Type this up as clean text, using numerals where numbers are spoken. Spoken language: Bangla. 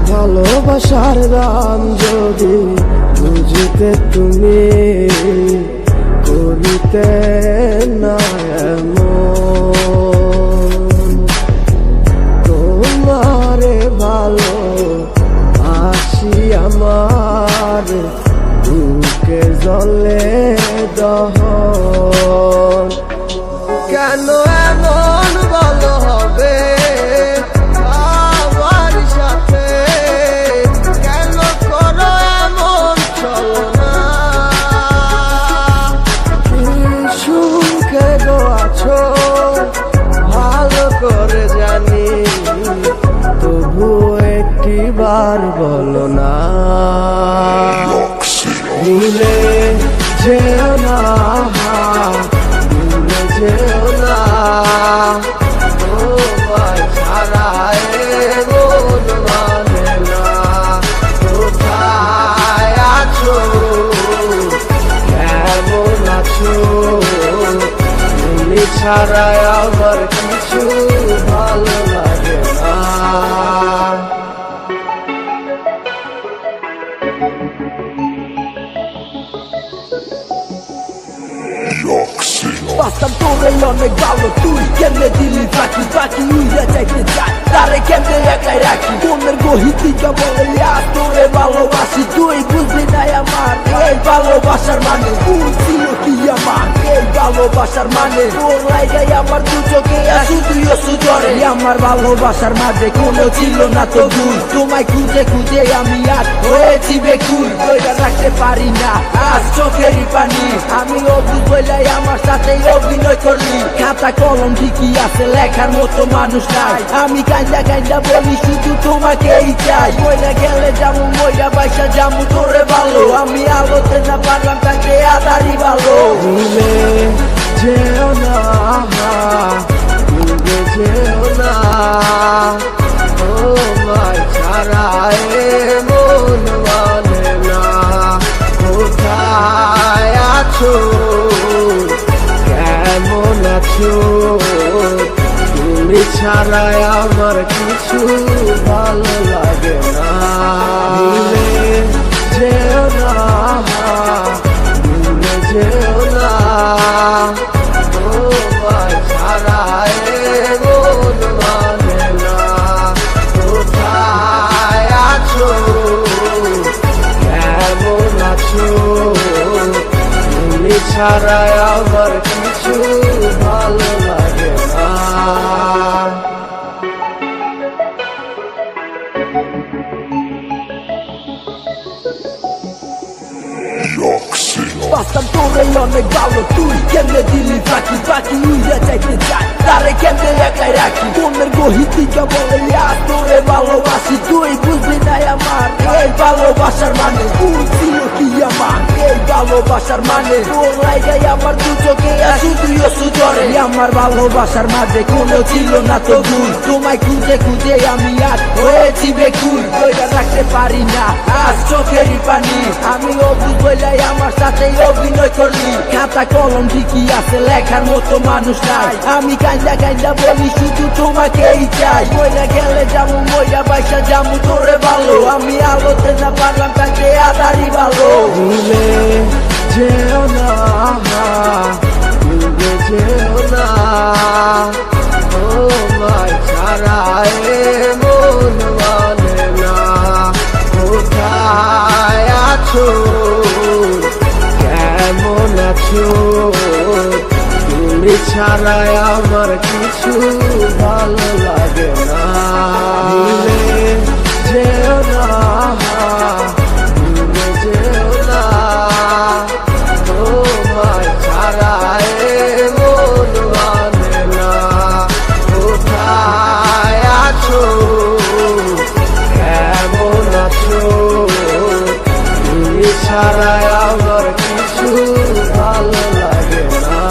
ভালোবাসার গান যদি বুঝিতে তুমি করিতে না এমন, তোমারে ভালো আসি আমার বুকে জলে দহন। কেন এমন ভালো হবে আমার সাথে, কেন করো এমন ছলনা? সুখে গো আছো ভালো করে জানি, তবু একটিবার বলো না। ভুলে যেও না, ভুলে যেও না, তোমায় ছাড়া মন মানে না। কোথায় আছো, কেমন আছো, তুমি ছাড়া আমার কিছু ভালো লাগে না। বাসতাম তোরে অনেক ভালো, তুই কেমনে দিলি ফাঁকি, ফাঁকি উইরা যাইতে চাই তারে কেমনে একলাই রাখি। মনের গহিতিকা বলে তোরে ভালোবাসি, তুই বুঝলি নাই আমার এই ভালোবাসার মানে। ভুল ছিল কি আমার এই ভালোবাসার মানে, তোর লাইগাই আমার দু চোখে শুধুই সুজরে। আমার ভালোবাসার মাঝে কোনো ছিল না তো ভুল, তোমায় খুঁজে খুঁজে আমি আর হয়েছি বেকুল। ওইটা রাখতে পারি না আজ চোখেরই পানি, আমি অবুঝ বইলাই আমার সাথে অভিনয় করলি। খাতা কলম ঠিকই আছে, লেখার মতো মানুষ নাই। আমি কাইন্দা কাইন্দা বলি শুধু তোমাকেই চাই। মইরা গেলে যাবো, মইরা বাইসা যাবো তোরে ভালো, আমি আলোতে না পারলাম তাকে আদারি ভালো। ভুলে যেও না, ভুলে যেও না, তোমায় ছাড়া মন মানে না। কোথায় আছো, কেমন আছো, তুমি ছাড়া আমার কিছু ভালো লাগে না। ভুলে যেও না, ভুলে যেও না, তোমায় ছাড়া মন মানে না। কোথায় আছো, কেমন আছো, তুমি ছাড়া আমার কিছু ভালো লাগে না। বাসতাম তোরে অনেক ভালো, তুই কেমনে দিলি ফাঁকি, ফাঁকি উইরা যাইতে চাই তারে কেমনে একলাই রাখি। মনের গহিতিকা বলে তোরে ভালোবাসি, তুই বুঝলি নাই আমার এই ভালোবাসার মানে। ভুল ছিল কি আমার এই ভালোবাসার মানে, তোর লাইগাই আমার দু চোখে শুধুই সুজরে। আমার ভালোবাসার মাঝে কোনো ছিল না তো ভুল, তোমায় খুঁজে খুঁজে আমি আর হয়েছি বেকুল। ওইটা রাখতে পারি না আজ চোখেরই পানি, আমি অবুঝ বইলাই আমার সাথে অভিনয় করলি। খাতা কলম ঠিকই আছে, লেখার মতো মানুষ নাই। আমি কাইন্দা কাইন্দা বলি শুধু তোমাকেই চাই। মইরা গেলে যাবো, মইরা বাইসা যাবো তোরে ভালো, আমি আলোতে না পারলাম তাকে আদারি ভালো। ভুলে যেও না, ভুলে যেও না, তোমায় ছাড়া মন মানে না। কোথায় আছো, কেমন আছো, তুমি ছাড়া আমার কিছু ভালো লাগে না। ভুলে যেও না, ভুলে যেও না, তোমায় ছাড়া মন মানে না। কোথায় আছো, কেমন আছো, তুমি ছাড়া আমার কিছু ভালো লাগে না।